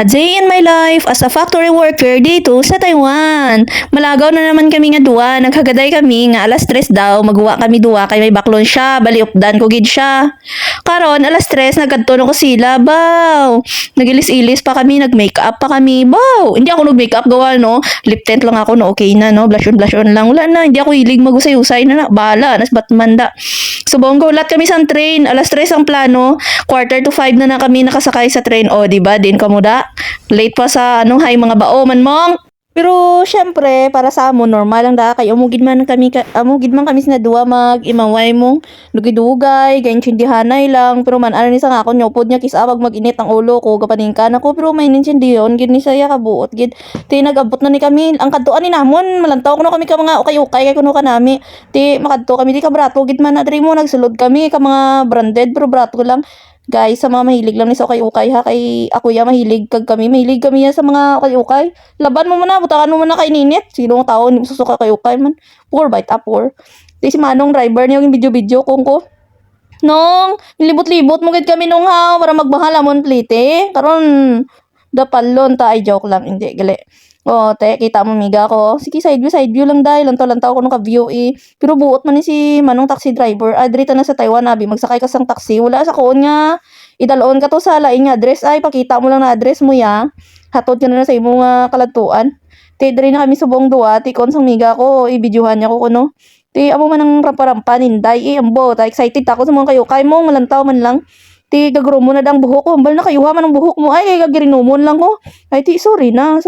A day in my life as a factory worker dito sa Taiwan. Malagaw na naman kami nga duwa. Naghagaday kami nga alas 3 daw. Magawa kami duwa kay may baklon siya. Baliupdan ko gid siya. Karon alas 3 nagkadto ko sila. Baw. Nagilis-ilis pa kami. Nag-makeup pa kami. Baw. Hindi ako nag-makeup gawa no. Lip tint lang ako no. Okay na no. Blush on lang. Wala na. Hindi ako hilig magusay-usay na na. Bala. Nas Batmanda. So bonggo lahat kami sa train. Alas 3 ang plano. 4:45 na kami nakasakay sa train. O, diba? Din kamuda. Late pa sa hay mga bao man mong. Pero syempre para sa amo normal lang da kay umugid man kami sinadua mag-imaway mong dugay-dugay ganyan sindihanay lang pero man ano ni sa ako nyopod niya kisawag mag-init ang ulo ko gapaningkan ako pero may ninsindiyon gid ni saya kabuot gid ti nag-abot na ni kami ang kadtuan ni namon malantaw kuno kami ka mga ukay-ukay kay kuno kanami ti makadto kami di ka brato gid man na diri mo nagsulod kami ka mga branded pero brato lang. Guys, sa mga mahilig lang ni sa ukay-ukay ha, kay ako ya mahilig mahilig kami ya sa mga ukay-ukay. Laban mo muna, butakan mo muna kay ninit. Sinong tao ni susuka kay ukay man. Poor bite up poor. Di si Manong driver niya yung video-video kung ko. Nung nilibot-libot mo gid kami nung ha para magbahala mon plite. Karon dapalon ta ay joke lang hindi gali. Oh, te, kita mo miga ko. Sige, side view lang dahil. Lantaw ko nung ka-view eh. Pero buot man ni si Manong taxi driver. Dito na sa Taiwan, abi. Magsakay ka sang taxi. Wala sa koon nga. Idaloon ka to sa laing nga address. Ay, pakita mo lang na address mo ya. Hatod ka na sa imong kalatuan. Te, diri na kami subong duwa. Ti, kon sang miga ko. Ibidyohan niya ko kuno. Ti, amo man ang rampa-rampa ninday. Ambo. Ta, excited ako sa mga kayo. Kay mo, malantaw man lang. Ti gagro mo na dang buhok ko. Ambal na kayuha man ang buhok mo. Ay gagirinumon lang ko. Ay ti sorry na.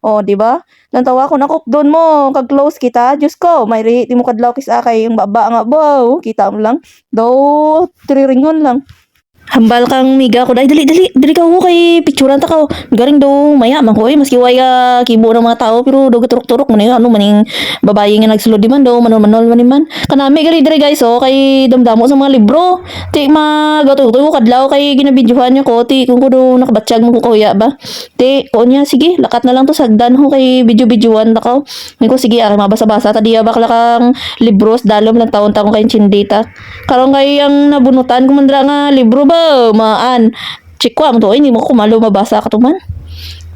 O di ba? Lantawa ko nakop doon mo. Kag close kita. Diyos ko. May ti mo kadlaw kis akay yung baba nga bow. Kita mo lang. Daw triringon lang. Hambal kang miga ko. Dali ka ko kay picturean ta ka. Garing daw maya man ko maski way ka kibo ng mga tao pero daw turok-turok man ano maning babae nga nagsulod di man daw manol man. Kanami gali dire guys kay damdamo sa mga libro. Ti magatuto ko kadlaw kay ginabidyohan niya ko ti kung ko daw nakabatsyag mo ko kuya ba. Ti ko niya sige lakat na lang to sagdan ho kay video-videoan ta ko. Ko sige ara mabasa-basa ta diya bakla kang libros dalom lang taon-taon kay chindita. Karon kay ang nabunutan ko mandra nga libro ba maan chikwa mo to hindi mo ko malo mabasa ka to man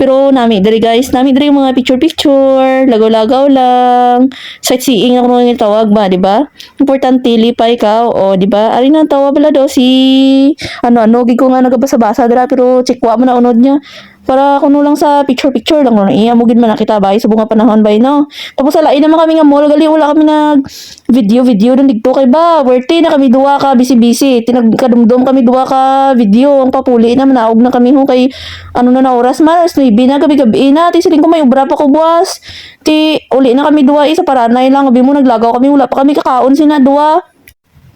pero nami diri mga picture lagaw-lagaw lang sightseeing ako nang tawag ba di ba importante lipay ka o di ba ari na tawag bala do si ano gid ko nga nagabasa-basa dira pero chikwa mo na unod niya para kuno lang sa picture lang no iya mo gid man nakita bay sa bunga panahon bay no tapos sa lain naman kami nga mall gali wala kami nag video dun dito kay ba worthy na kami duwa ka busy tinagkadumdum kami duwa ka video ang papuli na manaog na kami ho kay ano na oras man 9 na gabi na ti siling ko may ubra pa ko buwas ti uli na kami duwa sa paranay lang abi mo naglagaw kami wala pa kami kakaon sina duwa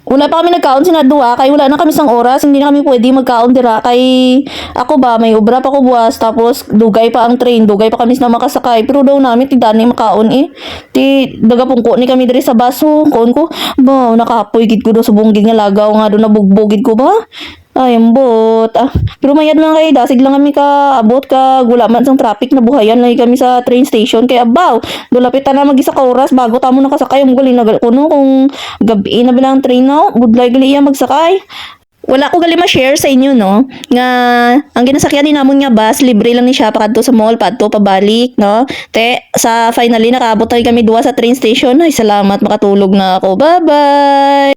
wala pa kami nagkaon sinadua kay wala na kami sang oras hindi na kami pwede magkaon dira kay ako ba may obra pa ko buwas tapos dugay pa ang train dugay pa kami na makasakay pero daw namin ti dani makaon ti dagapungko ni kami diri sa baso kon ko ba nakapoy gid ko do sa bungging nga lagaw nga do nabugbogid ko ba ay ambot pero mayad lang kay dasig lang kami ka abot ka gula man sang traffic na buhayan lagi kami sa train station kay abaw dulapitan na mag-isa ka oras bago tamo nakasakay mo gali na kuno kung gabi na bilang train no good like gali iya magsakay wala ko gali ma-share sa inyo no nga ang ginasakyan ni namon nga bus libre lang ni siya pakadto sa mall padto pabalik no te sa finally nakaabot kami duwa sa train station ay salamat makatulog na ako bye bye